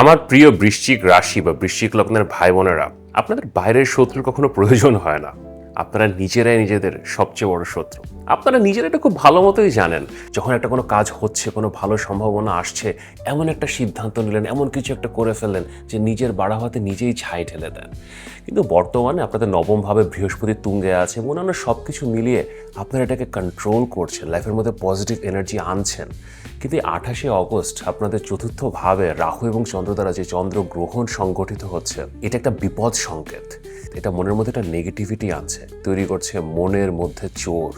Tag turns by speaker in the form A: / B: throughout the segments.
A: আমার প্রিয় বৃশ্চিক রাশি বা বৃশ্চিক লগ্নের ভাই বোনেরা, আপনাদের বাইরের শত্রুর কখনো প্রয়োজন হয় না। আপনারা নিজেরাই নিজেদের সবচেয়ে বড় শত্রু। আপনারা নিজেরা এটা খুব ভালো মতোই জানেন। যখন একটা কোনো কাজ হচ্ছে, কোনো ভালো সম্ভাবনা আসছে, এমন একটা সিদ্ধান্ত নিলেন, এমন কিছু একটা করে ফেললেন যে নিজের বাড়াভাতে নিজেই ছাই ঢেলে দেন। কিন্তু বর্তমানে আপনাদের নবমভাবে বৃহস্পতি তুঙ্গে আছে, অন্যান্য সব কিছু মিলিয়ে আপনারা এটাকে কন্ট্রোল করছেন, লাইফের মধ্যে পজিটিভ এনার্জি আনছেন। কিন্তু 28শে অগস্ট আপনাদের চতুর্থ ভাবে রাহু এবং চন্দ্র দ্বারা যে চন্দ্রগ্রহণ সংগঠিত হচ্ছে, এটা একটা বিপদ সংকেত। এটা মনের মধ্যে একটা নেগেটিভিটি আনছে, তৈরি করছে মনের মধ্যে চোর।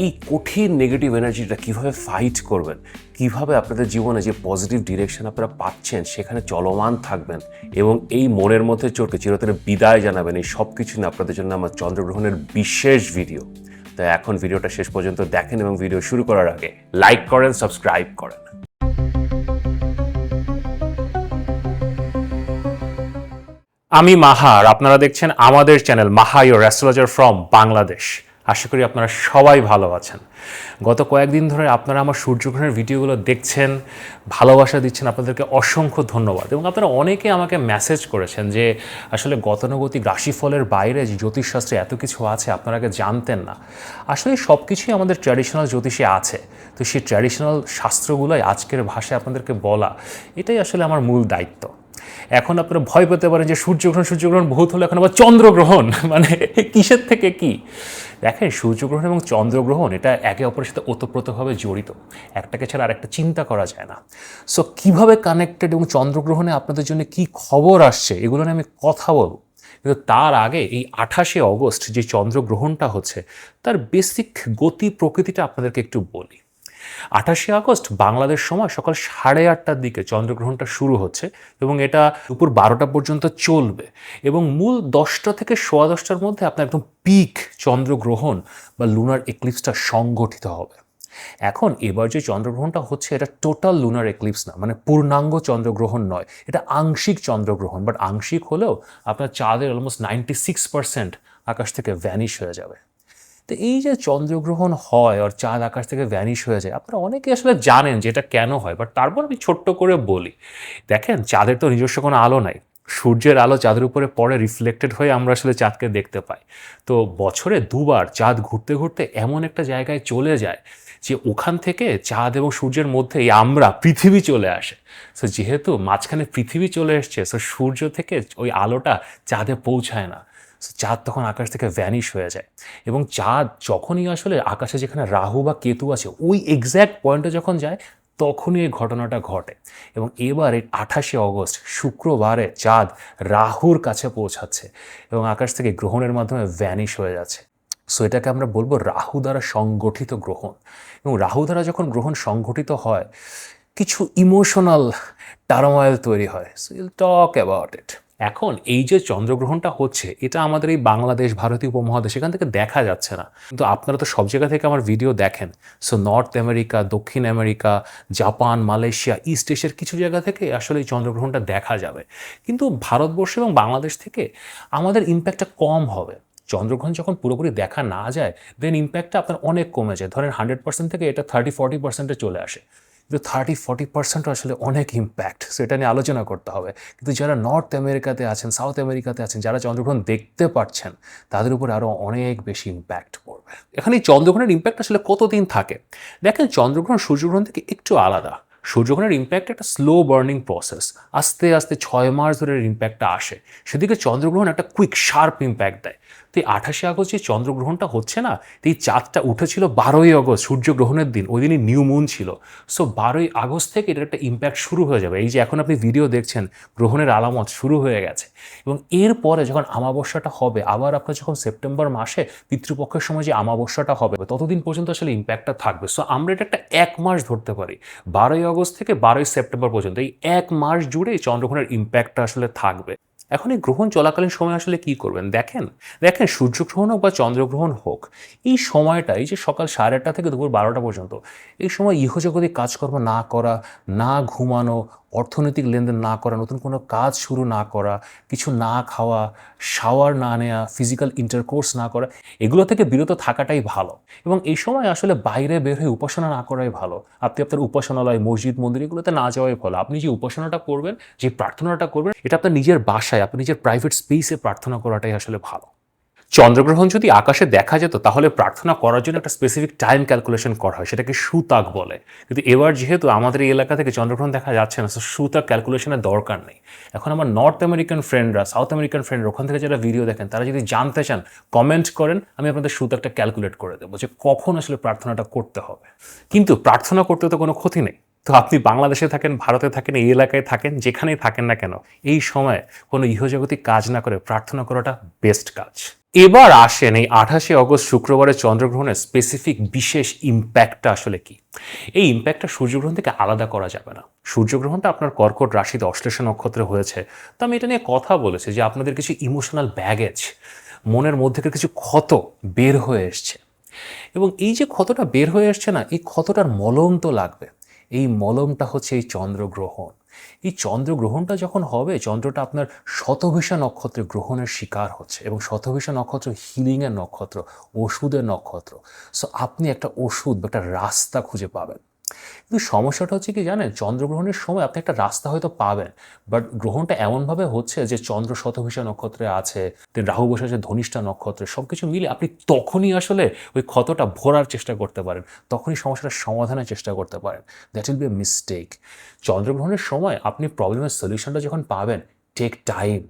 A: এই কঠিন নেগেটিভ এনার্জিটা কিভাবে ফাইট করবেন, কিভাবে আপনাদের জীবনে যে পজিটিভ ডিরেকশন আপনারা পাচ্ছেন সেখানে চলমান থাকবেন এবং এই মনের মধ্যে চোরকে চিরতরে বিদায় জানাবেন, এই সব কিছু নিয়ে আপনাদের জন্য আমার চন্দ্রগ্রহণের বিশেষ ভিডিও। তাই এখন ভিডিওটা শেষ পর্যন্ত দেখেন এবং ভিডিও শুরু করার আগে লাইক করেন, সাবস্ক্রাইব করেন।
B: আমি মাহা আর আপনারা দেখছেন আমাদের channel Maha your astrologer from Bangladesh. আশা করি আপনারা সবাই ভালো আছেন। গত কয়েকদিন ধরে আপনারা আমার সূর্যগ্রহণের ভিডিওগুলো দেখছেন, ভালোবাসা দিচ্ছেন, আপনাদেরকে অসংখ্য ধন্যবাদ। এবং আপনারা অনেকে আমাকে মেসেজ করেছেন যে আসলে গতানুগতিক রাশিফলের বাইরে যে জ্যোতিষশাস্ত্রে এত কিছু আছে আপনারা আগে জানতেন না। আসলে সব কিছুই আমাদের ট্র্যাডিশনাল জ্যোতিষে আছে। তো সেই ট্র্যাডিশনাল শাস্ত্রগুলোই আজকের ভাষায় আপনাদেরকে বলা, এটাই আসলে আমার মূল দায়িত্ব। এখন আপনারা ভয় পেতে পারেন যে সূর্যগ্রহণ বহুত হলো, এখন আবার চন্দ্রগ্রহণ, মানে কিসের থেকে কি। দেখেন, সূর্যগ্রহণ এবং চন্দ্রগ্রহণ এটা একে অপরের সাথে ওতপ্রোতভাবে জড়িত, একটাকে ছাড়া আরেকটা চিন্তা করা যায় না। সো কীভাবে কানেক্টেড এবং চন্দ্রগ্রহণে আপনাদের জন্য কি খবর আসছে এগুলো নিয়ে আমি কথা বলবো। কিন্তু তার আগে এই 28শে অগস্ট যে চন্দ্রগ্রহণটা হচ্ছে তার বেসিক গতি প্রকৃতিটা আপনাদেরকে একটু বলি। 28শে আগস্ট বাংলাদেশ সময় সকাল 8:30টার দিকে চন্দ্রগ্রহণটা শুরু হচ্ছে এবং এটা দুপুর 12টা পর্যন্ত চলবে এবং মূল 10টা থেকে 10:15টার মধ্যে আপনার একদম পিক চন্দ্রগ্রহণ বা লুনার এক্লিপসটা সংগঠিত হবে। এখন এবার যে চন্দ্রগ্রহণটা হচ্ছে এটা টোটাল লুনার এক্লিপস না, মানে পূর্ণাঙ্গ চন্দ্রগ্রহণ নয়, এটা আংশিক চন্দ্রগ্রহণ। বাট আংশিক হলেও আপনার চাঁদের অলমোস্ট 96% আকাশ থেকে ভ্যানিশ হয়ে যাবে। তো এই যে চন্দ্রগ্রহণ হয় আর চাঁদ আকাশ থেকে ভ্যানিশ হয়ে যায়, আপনারা অনেকে আসলে জানেন যে এটা কেন হয়, বাট তারপর আমি ছোট্ট করে বলি। দেখেন, চাঁদের তো নিজস্ব কোনো আলো নাই, সূর্যের আলো চাঁদের উপরে পড়ে রিফ্লেক্টেড হয়ে আমরা আসলে চাঁদকে দেখতে পাই। তো বছরে দুবার চাঁদ ঘুরতে ঘুরতে এমন একটা জায়গায় চলে যায় যে ওখান থেকে চাঁদ এবং সূর্যের মধ্যে আমরা পৃথিবী চলে আসে। সো যেহেতু মাঝখানে পৃথিবী চলে এসছে, সো সূর্য থেকে ওই আলোটা চাঁদে পৌঁছায় না। চাঁদ তখন আকাশ থেকে ভ্যানিশ হয়ে যায় এবং চাঁদ যখনই আসলে আকাশে যেখানে রাহু বা কেতু আছে ওই এক্স্যাক্ট পয়েন্টে যখন যায় তখনই এই ঘটনাটা ঘটে। এবং এবার এই 28শে অগস্ট শুক্রবারে চাঁদ রাহুর কাছে পৌঁছাচ্ছে এবং আকাশ থেকে গ্রহণের মাধ্যমে ভ্যানিশ হয়ে যাচ্ছে। সো এটাকে আমরা বলবো রাহু দ্বারা সংগঠিত গ্রহণ। এবং রাহু দ্বারা যখন গ্রহণ সংগঠিত হয় কিছু ইমোশনাল টার্মোয়েল তৈরি হয়। So will talk about it. এখন এই যে চন্দ্রগ্রহণটা হচ্ছে এটা আমাদের এই বাংলাদেশ, ভারতীয় উপমহাদেশ এখান থেকে দেখা যাচ্ছে না, কিন্তু আপনারা তো সব জায়গা থেকে আমার ভিডিও দেখেন। সো নর্থ আমেরিকা, দক্ষিণ আমেরিকা, জাপান, মালয়েশিয়া, ইস্ট এশিয়ার কিছু জায়গা থেকে আসলে এই চন্দ্রগ্রহণটা দেখা যাবে। কিন্তু ভারতবর্ষ এবং বাংলাদেশ থেকে আমাদের ইম্প্যাক্টটা কম হবে। চন্দ্রগ্রহণ যখন পুরোপুরি দেখা না যায় দেন ইম্প্যাক্টটা আপনার অনেক কমে যায়। ধরেন 100% থেকে এটা 30-40%-এ চলে আসে। কিন্তু 30-40% আসলে অনেক ইম্প্যাক্ট, সেটা নিয়ে আলোচনা করতে হবে। কিন্তু যারা নর্থ আমেরিকাতে আছেন, সাউথ আমেরিকাতে আছেন, যারা চন্দ্রগ্রহণ দেখতে পাচ্ছেন তাদের উপর আরও অনেক বেশি ইম্প্যাক্ট পড়বে। এখানে এই চন্দ্রগ্রহণের ইম্প্যাক্ট আসলে কতদিন থাকে দেখেন, চন্দ্রগ্রহণ সূর্যগ্রহণ থেকে একটু আলাদা। সূর্যগ্রহণের ইম্প্যাক্ট একটা স্লো বার্নিং প্রসেস, আস্তে আস্তে 6 মাস ধরে ইম্প্যাক্টটা আসে। সেদিকে চন্দ্রগ্রহণ একটা কুইক শার্প ইম্প্যাক্ট দেয়। তো এই 28শে আগস্ট যে চন্দ্রগ্রহণটা হচ্ছে না, তো এই চাঁদটা উঠেছিল 12ই আগস্ট সূর্যগ্রহণের দিন, ওই দিনই নিউ মুন ছিল। সো 12ই আগস্ট থেকে এটার একটা ইম্প্যাক্ট শুরু হয়ে যাবে। এই যে এখন আপনি ভিডিও দেখছেন, গ্রহণের আলামত শুরু হয়ে গেছে। এবং এরপরে যখন আমাবস্যাটা হবে, আবার আপনার যখন সেপ্টেম্বর মাসে পিতৃপক্ষের সময় যে আমাবস্যাটা হবে ততদিন পর্যন্ত আসলে ইম্প্যাক্টটা থাকবে। সো আমরা এটা একটা 1 মাস ধরতে পারি, 12ই আগস্ট থেকে 12ই সেপ্টেম্বর পর্যন্ত এই 1 মাস জুড়ে চন্দ্রগ্রহণের ইম্প্যাক্টটা আসলে থাকবে। এখন এই গ্রহণ চলাকালীন সময় আসলে কি করবেন দেখেন, সূর্যগ্রহণ হোক বা চন্দ্রগ্রহণ হোক, এই সময়টা এই যে সকাল 8:30 থেকে দুপুর 12টা পর্যন্ত, এই সময় ইহজগতিক কাজকর্ম না করা, না ঘুমানো, অর্থনৈতিক লেনদেন না করা, নতুন কোনো কাজ শুরু না করা, কিছু না খাওয়া, শাওয়ার না নেওয়া, ফিজিক্যাল ইন্টারকোর্স না করা, এগুলো থেকে বিরত থাকাটাই ভালো। এবং এই সময় আসলে বাইরে বের হয়ে উপাসনা না করাই ভালো। আপনি আপনার উপাসনালয়, মসজিদ, মন্দির এগুলোতে না যাওয়াই ভালো। আপনি যে উপাসনাটা করবেন, যে প্রার্থনাটা করবেন, এটা আপনার নিজের বাসায়, আপনার নিজের প্রাইভেট স্পেসে প্রার্থনা করাটাই আসলে ভালো। চন্দ্রগ্রহণ যদি আকাশে দেখা যেত তাহলে প্রার্থনা করার জন্য একটা স্পেসিফিক টাইম ক্যালকুলেশন করা হয়, সেটাকে সুতাক বলে। কিন্তু এবার যেহেতু আমাদের এই এলাকা থেকে চন্দ্রগ্রহণ দেখা যাচ্ছে না, তো সুতাক ক্যালকুলেশনের দরকার নেই। এখন আমার নর্থ আমেরিকান ফ্রেন্ডরা, সাউথ আমেরিকান ফ্রেন্ডরা ওখান থেকে যারা ভিডিও দেখেন, তারা যদি জানতে চান কমেন্ট করেন, আমি আপনাদের সুতাকটা ক্যালকুলেট করে দেবো যে কখন আসলে প্রার্থনাটা করতে হবে। কিন্তু প্রার্থনা করতে তো কোনো ক্ষতি নেই। তো আপনি বাংলাদেশে থাকেন, ভারতে থাকেন, এই এলাকায় থাকেন, যেখানেই থাকেন না কেন, এই সময় কোনো ইহজগতিক কাজ না করে প্রার্থনা করাটা বেস্ট কাজ। এবার আসেন এই 28 অগস্ট শুক্রবারের চন্দ্রগ্রহণের স্পেসিফিক বিশেষ ইম্প্যাক্টটা আসলে কি। এই ইম্প্যাক্টটা সূর্যগ্রহণ থেকে আলাদা করা যাবে না। সূর্যগ্রহণটা আপনার কর্কট রাশিতে অশ্লেষা নক্ষত্রে হয়েছে, তো আমি এটা নিয়ে কথা বলেছি যে আপনাদের কিছু ইমোশনাল ব্যাগেজ, মনের মধ্যে কিছু ক্ষত বের হয়ে এসছে। এবং এই যে ক্ষতটা বের হয়ে আসছে না, এই ক্ষতটার মলম তো লাগবে। এই মলমটা হচ্ছে এই চন্দ্রগ্রহণ। এই চন্দ্রগ্রহণটা যখন হবে, চন্দ্রটা আপনার শতভিষা নক্ষত্রে গ্রহণের শিকার হচ্ছে, এবং শতভিষা নক্ষত্র হিলিংয়ের নক্ষত্র, ওষুধের নক্ষত্র। সো আপনি একটা ওষুধ বা একটা রাস্তা খুঁজে পাবেন। কিন্তু সমস্যাটা হচ্ছে কি জানেন, চন্দ্রগ্রহণের সময় আপনি একটা রাস্তা হয়তো পাবেন, বাট গ্রহণটা এমনভাবে হচ্ছে যে চন্দ্র শতভিষা নক্ষত্রে আছে, দেন রাহু বসে আছে ধনিষ্ঠা নক্ষত্রে, সব কিছু মিলে আপনি তখনই আসলে ওই ক্ষতটা ভরার চেষ্টা করতে পারেন, তখনই সমস্যাটার সমাধানের চেষ্টা করতে পারেন। That will be a mistake. চন্দ্রগ্রহণের সময় আপনি প্রবলেমের সলিউশনটা যখন পাবেন, টেক টাইম।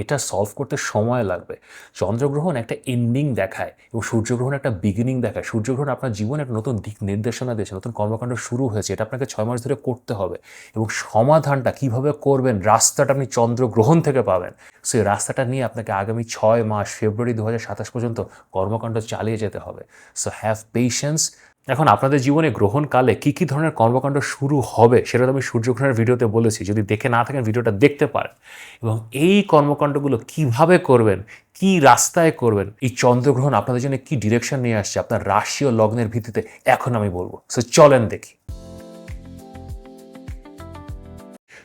B: এটা সলভ করতে সময় লাগবে। চন্দ্রগ্রহণ একটা এন্ডিং দেখায় এবং সূর্যগ্রহণ একটা বিগিনিং দেখায়। সূর্যগ্রহণ আপনার জীবনে একটা নতুন দিক নির্দেশনা দিয়েছে, নতুন কর্মকাণ্ড শুরু হয়েছে, এটা আপনাকে 6 মাস ধরে করতে হবে। এবং সমাধানটা কিভাবে করবেন, রাস্তাটা আপনি চন্দ্রগ্রহণ থেকে পাবেন। সেই রাস্তাটা নিয়ে আপনাকে আগামী 6 মাস, ফেব্রুয়ারি 2027 পর্যন্ত কর্মকাণ্ড চালিয়ে যেতে হবে। So have patience. এখন আপনাদের জীবনে গ্রহণকালে কী কী ধরনের কর্মকাণ্ড শুরু হবে সেটা তো আমি সূর্যগ্রহণের ভিডিওতে বলেছি, যদি দেখে না থাকেন ভিডিওটা দেখতে পারেন। এবং এই কর্মকাণ্ডগুলো কিভাবে করবেন, কি রাস্তায় করবেন, এই চন্দ্রগ্রহণ আপনাদের জন্য কি ডিরেকশন নিয়ে আসছে আপনার রাশি ও লগ্নের ভিত্তিতে, এখন আমি বলবো। সো চলেন দেখি।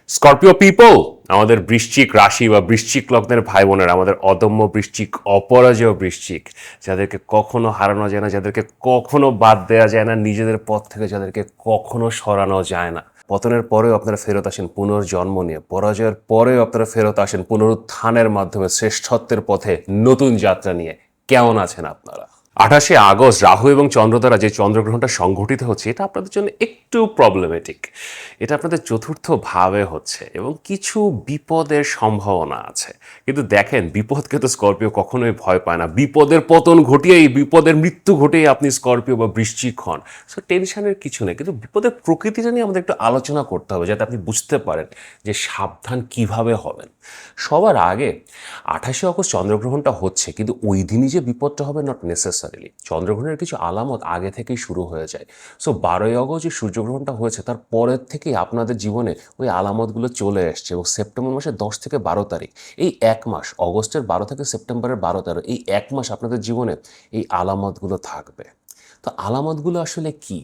A: স্করপিও পিপল, আমাদের বৃশ্চিক রাশি বা বৃশ্চিক লগ্নের ভাই বোনেরা, আমাদের অদম্য বৃশ্চিক, অপরাজেয় বৃশ্চিক, যাদেরকে কখনো হারানো যায় না, যাদেরকে কখনো বাদ দেওয়া যায় না, নিজেদের পথ থেকে যাদেরকে কখনো সরানো যায় না। পতনের পরেও আপনারা ফেরত আসেন পুনর্জন্ম নিয়ে, পরাজয়ের পরেও আপনারা ফেরত আসেন পুনরুত্থানের মাধ্যমে শ্রেষ্ঠত্বের পথে নতুন যাত্রা নিয়ে। কেমন আছেন আপনারা? 28 আগস্ট রাহু এবং চন্দ্র দ্বারা যে চন্দ্রগ্রহণটা সংঘটিত হচ্ছে, এটা আপনাদের জন্য একটু প্রবলেমেটিক। এটা আপনাদের চতুর্থ ভাবে হচ্ছে এবং কিছু বিপদের সম্ভাবনা আছে। কিন্তু দেখেন, বিপদকে তো স্করপিও কখনোই ভয় পায় না। বিপদের পতন ঘটিয়েই, বিপদের মৃত্যু ঘটিয়েই আপনি স্করপিও বা বৃশ্চিক হন। সো টেনশনের কিছু নেই, কিন্তু বিপদের প্রকৃতিটা নিয়ে আমাদের একটু আলোচনা করতে হবে, যাতে আপনি বুঝতে পারেন যে সাবধান কিভাবে হবেন। সবার আগে 28 আগস্ট চন্দ্রগ্রহণটা হচ্ছে, কিন্তু ওই দিনই যে বিপদটা হবে নট নেসেসারিলি। চন্দ্রগ্রহণের কিছু আলামত আগে থেকেই শুরু হয়ে যায়। সো 12 আগস্ট যে সূর্যগ্রহণটা হয়েছে, তার পরের থেকেই আপনাদের জীবনে ওই আলামতগুলো চলে আসছে। এবং সেপ্টেম্বর মাসের 10 থেকে 12 তারিখ, এই এক মাস, অগস্টের 12 থেকে সেপ্টেম্বরের 12-13, এই এক মাস আপনাদের জীবনে এই আলামতগুলো থাকবে। তো আলামতগুলো আসলে কি?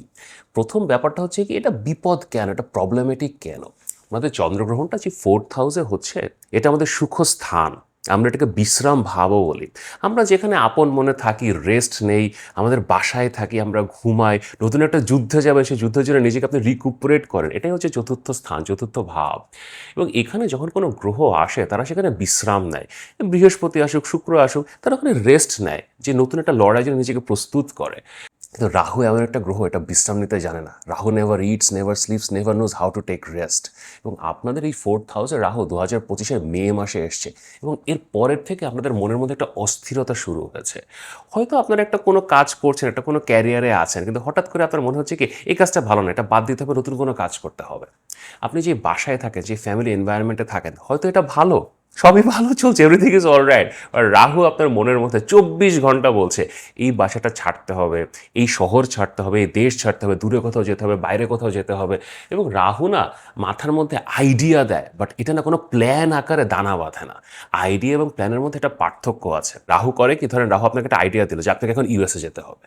A: প্রথম ব্যাপারটা হচ্ছে কি, এটা বিপদ কেন, এটা প্রবলেমেটিক কেন? আমাদের চন্দ্রগ্রহণটা যে 4th হাউসে হচ্ছে, এটা আমাদের সুখ স্থান, আমরা এটাকে বিশ্রাম ভাবও বলি। আমরা যেখানে আপন মনে থাকি, রেস্ট নেই, আমাদের বাসায় থাকি, আমরা ঘুমাই, নতুন একটা যুদ্ধে যাবে, সেই যুদ্ধের জন্য নিজেকে আপনি রিকুপারেট করেন, এটাই হচ্ছে চতুর্থ স্থান, চতুর্থ ভাব। এবং এখানে যখন কোনো গ্রহ আসে, তারা সেখানে বিশ্রাম নেয়। বৃহস্পতি আসুক, শুক্র আসুক, তারা ওখানে রেস্ট নেয়, যে নতুন একটা লড়াইয়ের জন্য নিজেকে প্রস্তুত করে। কিন্তু রাহু এমন একটা গ্রহ, এটা বিশ্রাম নিতে জানে না। Rahu never eats, never sleeps, never knows how to take rest. এবং আপনাদের এই 4th হাউসে রাহু 2025-এর মে মাসে এসছে, এবং এর পরের থেকে আপনাদের মনের মধ্যে একটা অস্থিরতা শুরু হয়েছে। হয়তো আপনারা একটা কোনো কাজ করছেন, একটা কোনো ক্যারিয়ারে আছেন, কিন্তু হঠাৎ করে আপনার মনে হচ্ছে কি এই কাজটা ভালো না, এটা বাদ দিতে হবে, নতুন কোনো কাজ করতে হবে। আপনি যে বাসায় থাকেন, যে ফ্যামিলি এনভায়রনমেন্টে থাকেন, হয়তো এটা ভালো, সবই ভালো চলছে, এভরিথিং ইজ অল রাইট। আর রাহু আপনার মনের মধ্যে 24 ঘন্টা বলছে এই বাসাটা ছাড়তে হবে, এই শহর ছাড়তে হবে, এই দেশ ছাড়তে হবে, দূরে কোথাও যেতে হবে, বাইরে কোথাও যেতে হবে। এবং রাহু না মাথার মধ্যে আইডিয়া দেয়, বাট এটা না কোনো প্ল্যান আকারে দানা বাঁধে না। আইডিয়া এবং প্ল্যানের মধ্যে একটা পার্থক্য আছে। রাহু করে কি, ধরেন রাহু আপনাকে একটা আইডিয়া দিল যে আপনাকে এখন ইউএসএ যেতে হবে।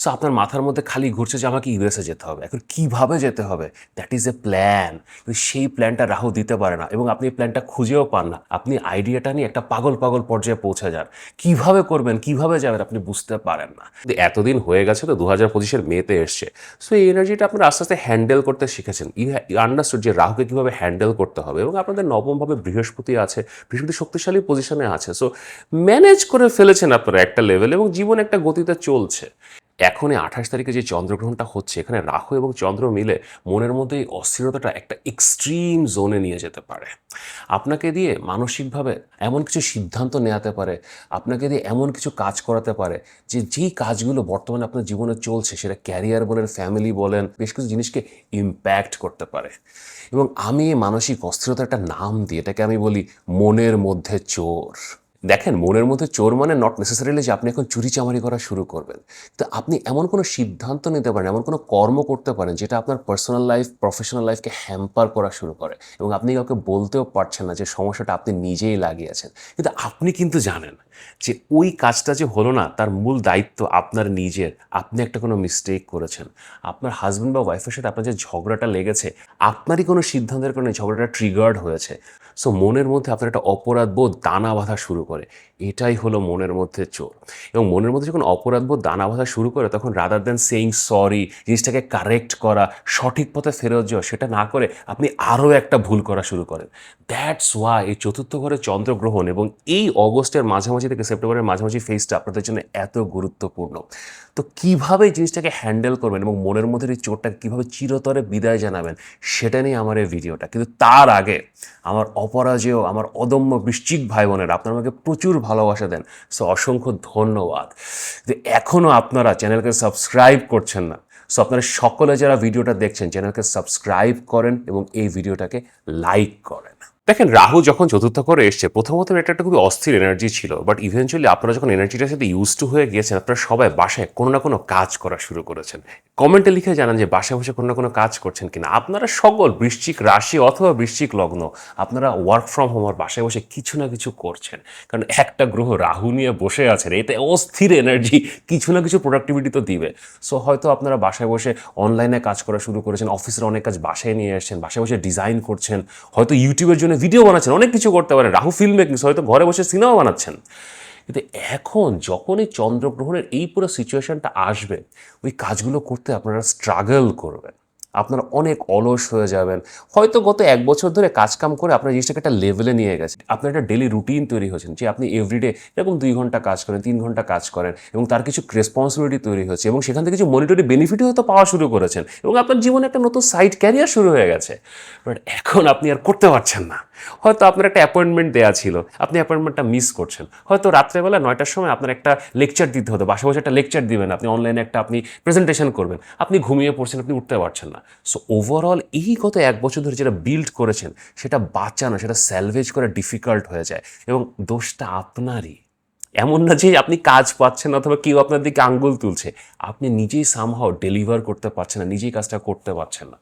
A: সো আপনার মাথার মধ্যে খালি ঘুরছে যে আমাকে ইউএসএ যেতে হবে, এখন কিভাবে যেতে হবে, দ্যাট ইজ এ প্ল্যান। কিন্তু সেই প্ল্যানটা রাহু দিতে পারে না, এবং আপনি এই প্ল্যানটা খুঁজেও পান না। আপনি আইডিয়াটা নিয়ে একটা পাগল পাগল পর্যায়ে পৌঁছে যান, কিভাবে করবেন, কিভাবে যাবেন আপনি বুঝতে পারেন না। কিন্তু এতদিন হয়ে গেছে তো, 2025-এর মেতে এসছে। সো এই এনার্জিটা আপনারা আস্তে আস্তে হ্যান্ডেল করতে শিখেছেন। ইউ আন্ডারস্টুড যে রাহুকে কিভাবে হ্যান্ডেল করতে হবে। এবং আপনাদের নবমভাবে বৃহস্পতি আছে, বৃহস্পতি শক্তিশালী পজিশনে আছে। সো ম্যানেজ করে ফেলেছেন আপনারা একটা লেভেল, এবং জীবন একটা গতিতে চলছে। এখন এই 28 তারিখে যে চন্দ্রগ্রহণটা হচ্ছে, এখানে রাহু এবং চন্দ্র মিলে মনের মধ্যে এই অস্থিরতাটা একটা এক্সট্রিম জোনে নিয়ে যেতে পারে। আপনাকে দিয়ে মানসিকভাবে এমন কিছু সিদ্ধান্ত নেওয়াতে পারে, আপনাকে দিয়ে এমন কিছু কাজ করাতে পারে যে যেই কাজগুলো বর্তমানে আপনার জীবনে চলছে, সেটা ক্যারিয়ার বলেন, ফ্যামিলি বলেন, বেশ কিছু জিনিসকে ইম্প্যাক্ট করতে পারে। এবং আমি এই মানসিক অস্থিরতার একটা নাম দিই, এটাকে আমি বলি মনের মধ্যে চোর। দেখেন, মনের মধ্যে চোর মানে নট নেসেসারিলি যে আপনি এখন চুরিচামারি করা শুরু করবেন। তো আপনি এমন কোনো সিদ্ধান্ত নিতে পারেন, এমন কোনো কর্ম করতে পারেন যেটা আপনার পার্সোনাল লাইফ, প্রফেশনাল লাইফকে হ্যাম্পার করা শুরু করে, এবং আপনি কাউকে বলতেও পারছেন না যে সমস্যাটা আপনি নিজেই লাগিয়েছেন। কিন্তু আপনি কিন্তু জানেন যে ওই কাজটা যে হলো না, তার মূল দায়িত্ব আপনার নিজের। আপনি একটা কোনো মিস্টেক করেছেন, আপনার হাজব্যান্ড বা ওয়াইফের সাথে আপনার যে ঝগড়াটা লেগেছে, আপনারই কোনো সিদ্ধান্তের কারণে ঝগড়াটা ট্রিগার্ড হয়েছে। সো মনের মধ্যে আপনার একটা অপরাধবোধ দানা বাঁধা শুরু করে। এটাই হলো মনের মধ্যে চোর। এবং মনের মধ্যে যখন অপরাধবোধ দানা বাঁধা শুরু করে, তখন রাদার দ্যান সেইং সরি, জিনিসটাকে কারেক্ট করা, সঠিক পথে ফেরত যাওয়া, সেটা না করে আপনি আরও একটা ভুল করা শুরু করেন। দ্যাটস ওয়াই এই চতুর্থ ঘরে চন্দ্রগ্রহণ এবং এই অগস্টের মাঝামাঝি থেকে সেপ্টেম্বরের মাঝামাঝি ফেজটা আপনাদের জন্য এত গুরুত্বপূর্ণ। তো কীভাবে এই জিনিসটাকে হ্যান্ডেল করবেন এবং মনের মধ্যে এই চোরটাকে কীভাবে চিরতরে বিদায় জানাবেন, সেটা নিয়ে আমার এই ভিডিওটা। কিন্তু তার আগে আমার অপরাজেয়, আমার অদম্য বৃশ্চিক ভাই বোনেরা, আপনারা আমাকে প্রচুর ভালোবাসা দেন। সো অসংখ্য ধন্যবাদ। যে এখনও আপনারা চ্যানেলকে সাবস্ক্রাইব করছেন না, সো আপনারা সকলে যারা ভিডিওটা দেখছেন চ্যানেলকে সাবস্ক্রাইব করেন এবং এই ভিডিওটাকে লাইক করেন। দেখেন, রাহু যখন চতুর্থ করে এসছে, প্রথমত এটা একটা খুবই অস্থির এনার্জি ছিল, বাট ইভেনচুয়ালি আপনারা যখন এনার্জিটার সাথে ইউজ টু হয়ে গিয়েছেন, আপনারা সবাই বাসায় কোনো না কোনো কাজ করা শুরু করেছেন। কমেন্টে লিখে জানান যে বাসায় বসে কোনো না কোনো কাজ করছেন কিনা। আপনারা সকল বৃশ্চিক রাশি অথবা বৃশ্চিক লগ্ন, আপনারা ওয়ার্ক ফ্রম হোম আর বাসায় বসে কিছু না কিছু করছেন। কারণ একটা গ্রহ রাহু নিয়ে বসে আছেন, এতে অস্থির এনার্জি কিছু না কিছু প্রোডাক্টিভিটি তো দিবে। সো হয়তো আপনারা বাসায় বসে অনলাইনে কাজ করা শুরু করেছেন, অফিসের অনেক কাজ বাসায় নিয়ে এসেছেন, বাসায় বসে ডিজাইন করছেন, হয়তো ইউটিউবের জন্য ভিডিও বানাচ্ছেন, অনেক কিছু করতে পারেন। রাহু ফিল্ম মেকিং, হয়তো ঘরে বসে সিনেমা বানাচ্ছেন। কিন্তু এখন যখন এই চন্দ্রগ্রহণের এই পুরো সিচুয়েশনটা আসবে, ওই কাজগুলো করতে আপনারা স্ট্রাগল করবেন, আপনারা অনেক অলস হয়ে যাবেন। হয়তো গত 1 বছর ধরে কাজকাম করে আপনার জিনিসটাকে একটা লেভেলে নিয়ে গেছে, আপনার একটা ডেলি রুটিন তৈরি হয়েছেন যে আপনি এভরিডে এরকম 2 ঘন্টা কাজ করেন, 3 ঘন্টা কাজ করেন, এবং তার কিছু রেসপন্সিবিলিটি তৈরি হয়েছে, এবং সেখান থেকে কিছু মনিটরি বেনিফিটও হয়তো পাওয়া শুরু করেছেন, এবং আপনার জীবনে একটা নতুন সাইড ক্যারিয়ার শুরু হয়ে গেছে। বাট এখন আপনি আর করতে পারছেন না। হয়তো আপনার একটা অ্যাপয়েন্টমেন্ট দেওয়া ছিল, আপনি অ্যাপয়েন্টমেন্টটা মিস করছেন। হয়তো রাত্রেবেলা 9টার সময় আপনার একটা লেকচার দিতে হতো, বাসা বসে একটা লেকচার দিবেন, আপনি অনলাইনে একটা আপনি প্রেজেন্টেশন করবেন, আপনি ঘুমিয়ে পড়ছেন, আপনি উঠতে পারছেন না। সো ওভারঅল এই গত 1 বছর ধরে যেটা বিল্ড করেছেন, সেটা বাঁচানো, সেটা স্যালভেজ করা ডিফিকাল্ট হয়ে যায়, এবং দোষটা আপনারই। এমন না যে আপনি কাজ পাচ্ছেন অথবা কেউ আপনার দিকে আঙ্গুল তুলছে, আপনি নিজেই সামহাও ডেলিভার করতে পারছেন না, নিজেই কাজটা করতে পারছেন না।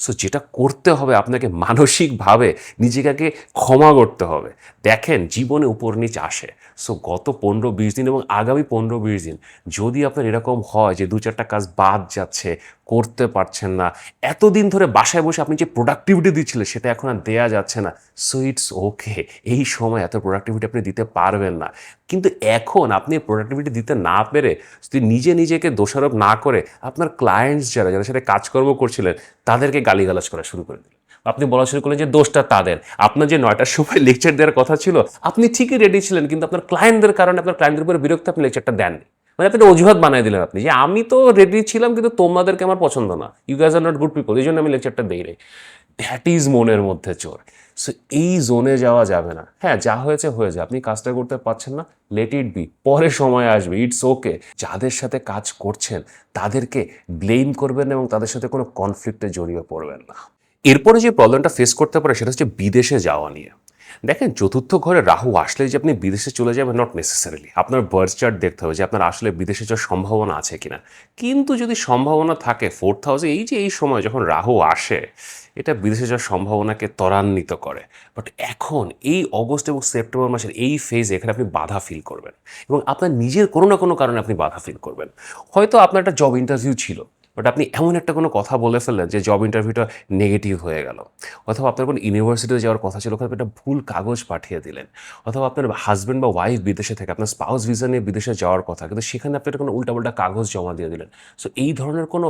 A: সো যেটা করতে হবে, আপনাকে মানসিকভাবে নিজেকে ক্ষমা করতে হবে। দেখেন, জীবনে উপর নিচ আসে। সো গত 15-20 দিন এবং আগামী 15-20 দিন যদি আপনার এরকম হয় যে 2-4টা কাজ বাদ যাচ্ছে, করতে পারছেন না, এতদিন ধরে বাসায় বসে আপনি যে প্রোডাক্টিভিটি দিচ্ছিলেন সেটা এখন আর দেয়া যাচ্ছে না, সো ইটস ওকে। এই সময় এত প্রোডাক্টিভিটি আপনি দিতে পারবেন না, কিন্তু এখন আপনি প্রোডাক্টিভিটি দিতে না পেরে যদি নিজেকে দোষারোপ না করে আপনার ক্লায়েন্টস যারা সাথে কাজকর্ম করছিলেন তাদেরকে গালিগালাজ করা শুরু করে দিলেন। আপনি বলা শুরু করলেন যে দোষটা তাদের। আপনার যে 9টার সময় লেকচার দেওয়ার কথা ছিল, আপনি ঠিকই রেডি ছিলেন, কিন্তু আপনার ক্লায়েন্টদের কারণে, আপনার ক্লায়েন্টদের উপরে বিরক্ত, আপনি লেকচারটা দেননি। মানে আপনি একটা অজুহাত বানিয়ে দিলেন আপনি, যে আমি তো রেডি ছিলাম কিন্তু তোমাদেরকে আমার পছন্দ না, you guys are not good people, এই জন্য আমি লেকচারটা দিই নাই। দ্যাট ইজ মনের মধ্যে চোর। সো এই জোনে যাওয়া যাবে না। হ্যাঁ, যা হয়েছে হয়ে যায়, আপনি কাজটা করতে পারছেন না, লেট ইট বি, পরে সময় আসবে, ইটস ওকে। যাদের সাথে কাজ করছেন তাদেরকে ব্লেম করবেন না এবং তাদের সাথে কোনো কনফ্লিক্টে জড়িয়ে পড়বেন না। এরপরে যে প্রবলেমটা ফেস করতে পারে সেটা হচ্ছে বিদেশে যাওয়া নিয়ে। দেখেন, চতুর্থ ঘরে রাহু আসলে যে আপনি বিদেশে চলে যাবেন, নট নেসেসারিলি। আপনার বার্থ চার্ট দেখতে হবে যে আপনার আসলে বিদেশে যাওয়ার সম্ভাবনা আছে কিনা। কিন্তু যদি সম্ভাবনা থাকে, 4th হাউসে এই যে এই সময় যখন রাহু আসে, এটা বিদেশে যাওয়ার সম্ভাবনাকে ত্বরান্বিত করে। বাট এখন এই অগস্ট এবং সেপ্টেম্বর মাসের এই ফেজে এখানে আপনি বাধা ফিল করবেন, এবং আপনার নিজের কোনো না কোনো কারণে আপনি বাধা ফিল করবেন। হয়তো আপনার একটা জব ইন্টারভিউ ছিল, বাট আপনি এমন একটা কোনো কথা বলে ফেললেন যে জব ইন্টারভিউটা নেগেটিভ হয়ে গেল। অথবা আপনার কোনো ইউনিভার্সিটিতে যাওয়ার কথা ছিল, ওখানে আপনি একটা ভুল কাগজ পাঠিয়ে দিলেন। অথবা আপনার হাজব্যান্ড বা ওয়াইফ বিদেশে থেকে, আপনার স্পাউস ভিসা নিয়ে বিদেশে যাওয়ার কথা, কিন্তু সেখানে আপনি একটা কোনো উল্টাপাল্টা কাগজ জমা দিয়ে দিলেন। সো এই ধরনের কোনো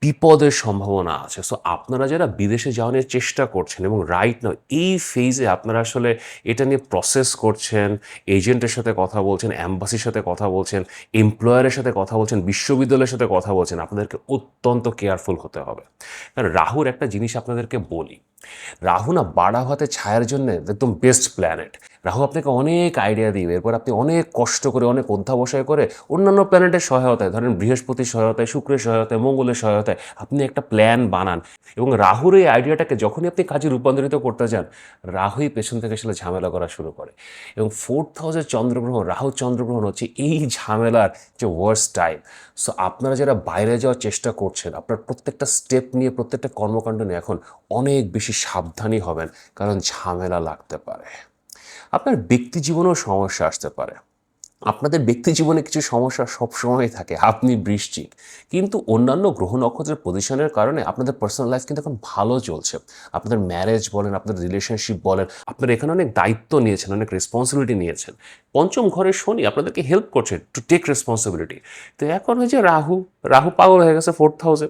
A: বিপদের সম্ভাবনা আছে। সো আপনারা যারা বিদেশে যাওয়া নিয়ে চেষ্টা করছেন এবং রাইট নাও এই ফেজে আপনারা আসলে এটা নিয়ে প্রসেস করছেন, এজেন্টের সাথে কথা বলছেন, অ্যাম্বাসির সাথে কথা বলছেন, এমপ্লয়ারের সাথে কথা বলছেন, বিশ্ববিদ্যালয়ের সাথে কথা বলছেন, আপনাদেরকে অত্যন্ত কেয়ারফুল হতে হবে। কারণ রাহুর একটা জিনিস আপনাদেরকে বলি, রাহু না বাড়া ভাতে ছায়ার জন্য একদম বেস্ট প্ল্যানেট। রাহু আপনাকে অনেক আইডিয়া দিবে, এরপর আপনি অনেক কষ্ট করে, অনেক অধ্যাবসায় করে অন্যান্য প্ল্যানেটের সহায়তায়, ধরেন বৃহস্পতির সহায়তায়, শুক্রের সহায়তায়, মঙ্গলের সহায়তায় আপনি একটা প্ল্যান বানান, এবং রাহুর এই আইডিয়াটাকে যখনই আপনি কাজে রূপান্তরিত করতে যান, রাহুই পেছন থেকে আসলে ঝামেলা করা শুরু করে। এবং 4th হাউসের চন্দ্রগ্রহণ, রাহু চন্দ্রগ্রহণ হচ্ছে এই ঝামেলার যে ওয়ার্স্ট টাইম। সো আপনারা যারা বাইরে যাওয়ার চেষ্টা করছেন, আপনার প্রত্যেকটা স্টেপ নিয়ে, প্রত্যেকটা কর্মকাণ্ড নিয়ে এখন অনেক বেশি সাবধানী হবেন, কারণ ঝামেলা লাগতে পারে। আপনার ব্যক্তি জীবনেও সমস্যা আসতে পারে। আপনাদের ব্যক্তি জীবনে কিছু সমস্যা সবসময় থাকে, আপনি বৃশ্চিক, কিন্তু অন্যান্য গ্রহ নক্ষত্রের পজিশনের কারণে আপনাদের পার্সোনাল লাইফ কিন্তু এখন ভালো চলছে। আপনাদের ম্যারেজ বলেন, আপনাদের রিলেশনশিপ বলেন, আপনারা এখানে অনেক দায়িত্ব নিয়েছেন, অনেক রেসপন্সিবিলিটি নিয়েছেন। পঞ্চম ঘরের শনি আপনাদেরকে হেল্প করছে টু টেক রেসপন্সিবিলিটি। তো এখন হয়েছে রাহু, রাহু পাগল হয়ে গেছে 4th হাউসে।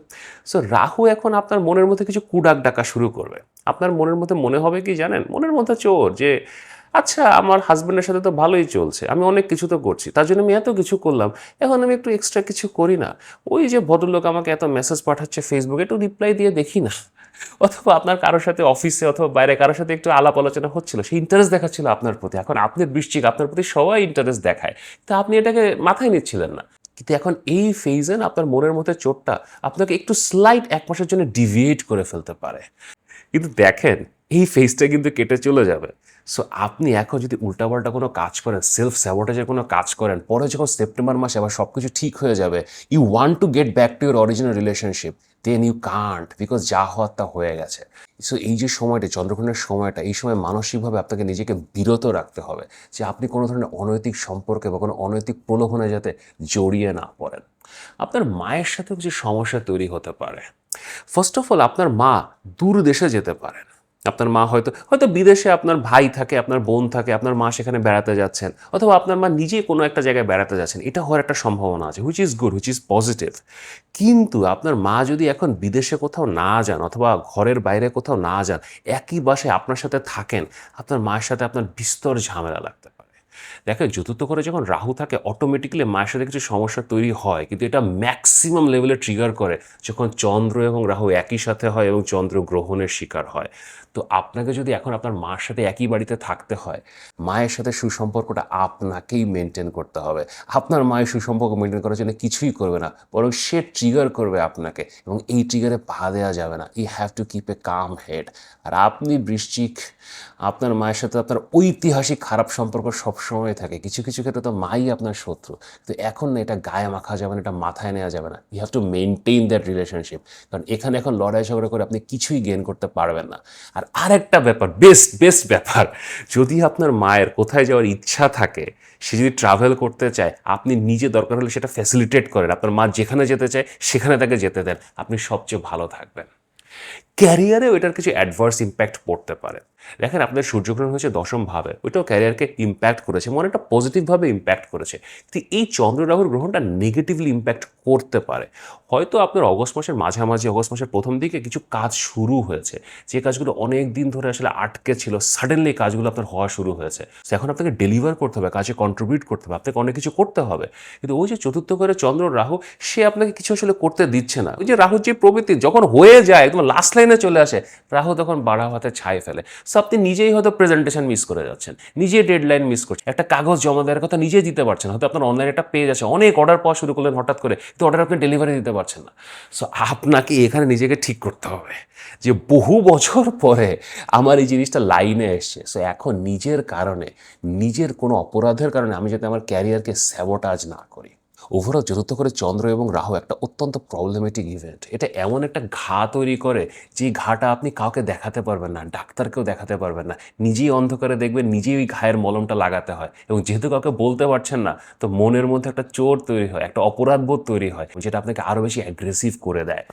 A: সো রাহু এখন আপনার মনের মধ্যে কিছু কুডাক ডাকা শুরু করবে। আপনার মনের মধ্যে মনে হবে কি জানেন, মনের মধ্যে চোর, যে আচ্ছা আমার হাজব্যান্ডের সাথে তো ভালোই চলছে, আমি অনেক কিছু তো করছি, তার জন্য আমি এত কিছু করলাম, এখন আমি একটু এক্সট্রা কিছু করি না। ওই যে ভদ্রলোক আমাকে এত মেসেজ পাঠাচ্ছে ফেসবুকে, একটু রিপ্লাই দিয়ে দেখি না। অথবা আপনার কারোর সাথে অফিসে অথবা বাইরে কারোর সাথে একটু আলাপ আলোচনা হচ্ছিল, সেই ইন্টারেস্ট দেখাচ্ছিল আপনার প্রতি। এখন আপনি বৃশ্চিক, আপনার প্রতি সবাই ইন্টারেস্ট দেখায়, তা আপনি এটাকে মাথায় নিচ্ছিলেন না। কিন্তু এখন এই ফেজে আপনার মনের মধ্যে চোটটা আপনাকে একটু স্লাইট 1 মাসের জন্য ডিভিয়েট করে ফেলতে পারে। কিন্তু দেখেন, এই ফেজটা কিন্তু কেটে চলে যাবে। সো আপনি এখন যদি উল্টাপাল্টা কোনো কাজ করেন, সেলফ স্যাবোটেজের কোনো কাজ করেন, পরে যখন সেপ্টেম্বর মাসে আবার সব কিছু ঠিক হয়ে যাবে, you want to get back to your original relationship, then you can't, because যা হওয়ার তা হয়ে গেছে। সো এই যে সময়টা, চন্দ্রগ্রহণের সময়টা, এই সময় মানসিকভাবে আপনাকে নিজেকে বিরত রাখতে হবে, যে আপনি কোনো ধরনের অনৈতিক সম্পর্কে বা কোনো অনৈতিক প্রলোভনে যাতে জড়িয়ে না পড়েন। আপনার মায়ের সাথেও কিছু সমস্যা তৈরি হতে পারে। ফার্স্ট অফ অল, আপনার মা দূর দেশে যেতে পারেন। আপনার মা হয়তো হয়তো বিদেশে আপনার ভাই থাকে, আপনার বোন থাকে, আপনার মা সেখানে বেড়াতে যাচ্ছেন, অথবা আপনার মা নিজে কোনো একটা জায়গায় বেড়াতে যাচ্ছেন, এটা হওয়ার একটা সম্ভাবনা আছে, which is good, which is positive. কিন্তু আপনার মা যদি এখন বিদেশে কোথাও না যান, অথবা ঘরের বাইরে কোথাও না যান, একই বাসায় আপনার সাথে থাকেন, আপনার মায়ের সাথে আপনার বিস্তর ঝামেলা লাগতে পারে। দেখেন, চতুর্থ ঘরে যখন রাহু থাকে, অটোমেটিক্যালি মায়ের সাথে কিছু সমস্যা তৈরি হয়, কিন্তু এটা ম্যাক্সিমাম লেভেলে ট্রিগার করে যখন চন্দ্র এবং রাহু একই সাথে হয় এবং চন্দ্র গ্রহণের শিকার হয়। তো আপনাকে যদি এখন আপনার মার সাথে একই বাড়িতে থাকতে হয়, মায়ের সাথে সুসম্পর্কটা আপনাকেই মেনটেন করতে হবে। আপনার মায়ের সুসম্পর্ক মেনটেন করার জন্য কিছুই করবে না, বরং সে ট্রিগার করবে আপনাকে, এবং এই ট্রিগারে পা দেওয়া যাবে না। You have to keep a calm head. আর আপনি বৃশ্চিক, আপনার মায়ের সাথে আপনার ঐতিহাসিক খারাপ সম্পর্ক সবসময় থাকে, কিছু কিছু ক্ষেত্রে তো মাই আপনার শত্রু। তো এখন না, এটা গায়ে মাখা যাবে না, এটা মাথায় নেওয়া যাবে না। You have to maintain that relationship, কারণ এখানে এখন লড়াই ঝগড়া করে আপনি কিছুই গেইন করতে পারবেন না। আর আরেকটা ব্যাপার, বেস্ট ব্যাপার, যদি আপনার মায়ের কোথায় যাওয়ার ইচ্ছা থাকে, সে যদি ট্রাভেল করতে চায়, আপনি নিজে দরকার হলে সেটা ফ্যাসিলিটেট করেন, আপনার মা যেখানে যেতে চায় সেখানে তাকে যেতে দেন, আপনি সবচেয়ে ভালো থাকবেন। ক্যারিয়ারেও এটার কিছু অ্যাডভার্স ইম্প্যাক্ট পড়তে পারে। দেখেন, আপনার সূর্যগ্রহণ হচ্ছে দশম ভাবে, ওইটাও ক্যারিয়ারকে ইম্প্যাক্ট করেছে, মনে একটা পজিটিভভাবে ইম্প্যাক্ট করেছে। কিন্তু এই চন্দ্র রাহুর গ্রহণটা নেগেটিভলি ইম্প্যাক্ট করতে পারে। হয়তো আপনার অগস্ট মাসের মাঝামাঝি, অগস্ট মাসের প্রথম দিকে কিছু কাজ শুরু হয়েছে, যে কাজগুলো অনেক দিন ধরে আসলে আটকে ছিল, সাডেনলি কাজগুলো আপনার হওয়া শুরু হয়েছে। এখন আপনাকে ডেলিভার করতে হবে, কাজে কন্ট্রিবিউট করতে হবে, আপনাকে অনেক কিছু করতে হবে। কিন্তু ওই যে চতুর্থ ঘরে চন্দ্র রাহু, সে আপনাকে কিছু আসলে করতে দিচ্ছে না। ওই যে রাহুর যে প্রবৃত্তি যখন হয়ে যায়, একদম লাস্ট লাইনে চলে আসে, রাহু তখন বাড়া হাতে ছাই ফেলে। সো আপনি নিজেই হয়তো প্রেজেন্টেশন মিস করে যাচ্ছেন, নিজেই ডেডলাইন মিস করছেন, একটা কাগজ জমা দেওয়ার কথা নিজেই দিতে পারছেন, হয়তো আপনার অনলাইনে একটা পেজ আছে, অনেক অর্ডার পাওয়া শুরু করলেন হঠাৎ করে, কিন্তু অর্ডার আপনি ডেলিভারি দিতে পারছেন না। সো আপনাকে এখানে নিজেকে ঠিক করতে হবে যে বহু বছর পরে আমার এই জিনিসটা লাইনে এসছে, সো এখন নিজের কারণে, নিজের কোনো অপরাধের কারণে আমি যাতে আমার ক্যারিয়ারকে স্যাবোটাজ না করি। ওভারঅল চতুর্থ করে চন্দ্র এবং রাহু একটা অত্যন্ত প্রবলেমেটিক ইভেন্ট। এটা এমন একটা ঘা তৈরি করে যে ঘাটা আপনি কাউকে দেখাতে পারবেন না, ডাক্তারকেও দেখাতে পারবেন না, নিজেই অন্ধকারে দেখবেন, নিজেই ওই ঘায়ের মলমটা লাগাতে হয়, এবং যেহেতু কাউকে বলতে পারছেন না, তো মনের মধ্যে একটা চোট তৈরি হয়, একটা অপরাধবোধ তৈরি হয়, যেটা আপনাকে আরও বেশি অ্যাগ্রেসিভ করে দেয়।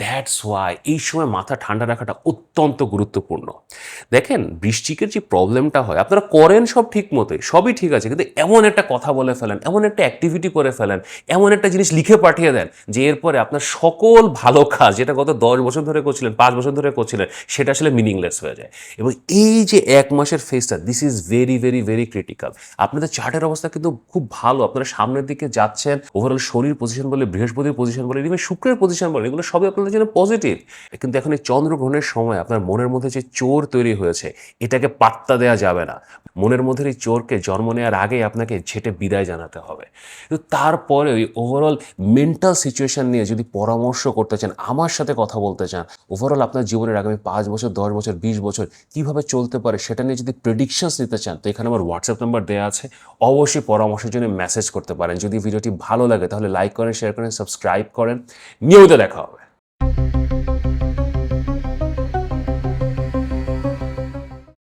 A: দ্যাটস ওয়াই এই সময় মাথা ঠান্ডা রাখাটা অত্যন্ত গুরুত্বপূর্ণ। দেখেন, বৃশ্চিকের যে প্রবলেমটা হয়, আপনারা করেন সব ঠিক মতোই, সবই ঠিক আছে, কিন্তু এমন একটা কথা বলে ফেলেন, এমন একটা অ্যাক্টিভিটি করে ফেলেন, এমন একটা জিনিস লিখে পাঠিয়ে দেন যে এরপরে আপনার সকল ভালো কাজ, যেটা গত 10 বছর ধরে করছিলেন, 5 বছর ধরে করছিলেন, সেটা আসলে মিনিংলেস হয়ে যায়। এবং এই যে 1 মাসের ফেজটা, this is very very very critical. আপনাদের চার্টের অবস্থা কিন্তু খুব ভালো, আপনারা সামনের দিকে যাচ্ছেন, ওভারঅল শনির পজিশন বলে, বৃহস্পতির পজিশন বলে, ইভেন শুক্রের পজিশন বলে, এগুলো সবই আপনাদের জন্য পজিটিভ। কিন্তু এখন এই চন্দ্রগ্রহণের সময় আপনার মনের মধ্যে যে চোর তৈরি হয়েছে, এটাকে পাত্তা দেওয়া যাবে না। মনের মধ্যে এই চোরকে জন্ম নেওয়ার আগেই আপনাকে ঝেঁটে বিদায় জানাতে হবে। কিন্তু তারপরে ওই ওভারঅল মেন্টাল সিচুয়েশন নিয়ে যদি পরামর্শ করতে চান, আমার সাথে কথা বলতে চান, ওভারঅল আপনার জীবনের আগামী 5 বছর, 10 বছর, 20 বছর কীভাবে চলতে পারে সেটা নিয়ে যদি প্রেডিকশনস নিতে চান, তো এখানে আমার হোয়াটসঅ্যাপ নাম্বার দেওয়া আছে, অবশ্যই পরামর্শের জন্য মেসেজ করতে পারেন। যদি ভিডিওটি ভালো লাগে তাহলে লাইক করেন, শেয়ার করেন, সাবস্ক্রাইব করেন। নিয়মিত দেখা হবে।